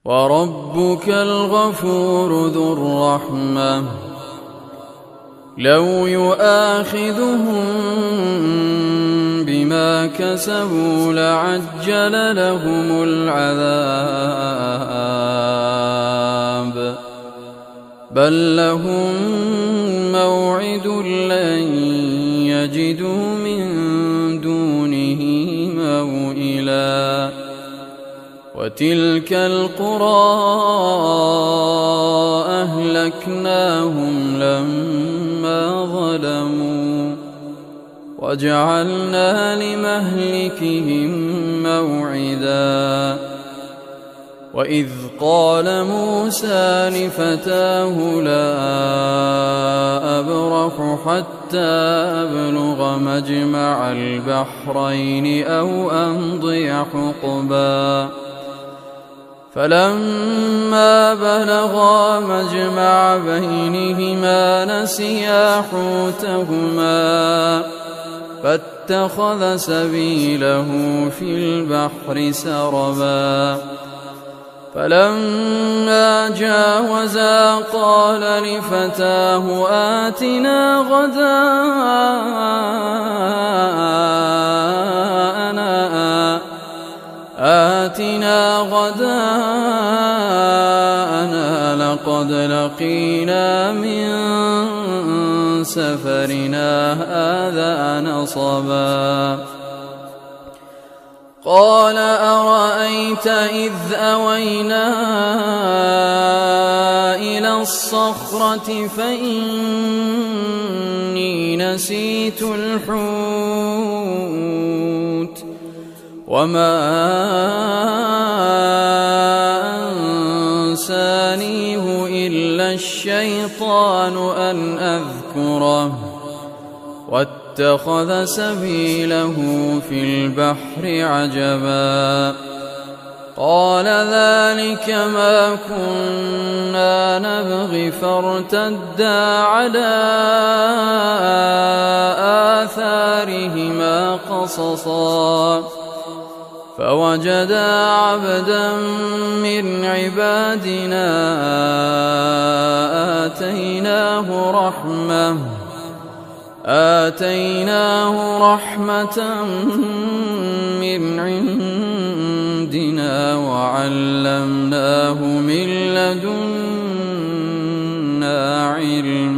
وربك الغفور ذو الرحمة لو يؤاخذهم بما كسبوا لعجل لهم العذاب بل لهم موعد لن يجدوا من دونه موئلا وتلك القرى أهلكناهم لما ظلموا وجعلنا لمهلكهم موعدا وإذ قال موسى لفتاه لا أبرح حتى أبلغ مجمع البحرين أو أمضي حقبا فلما بلغا مجمع بينهما نسيا حوتهما فاتخذ سبيله في البحر سربا فلما جاوزا قال لفتاه آتنا غداءنا لقد لقينا من سفرنا هذا نصبا قال أرأيت إذ أوينا إلى الصخرة فإني نسيت الحوت وما أنسانيه إلا الشيطان أن أذكره واتخذ سبيله في البحر عجبا قال ذلك ما كنا نبغي فارتدا على آثارهما قصصا فوجدا عبدا من عبادنا آتيناه رحمة من عندنا وعلمناه من لدنا علما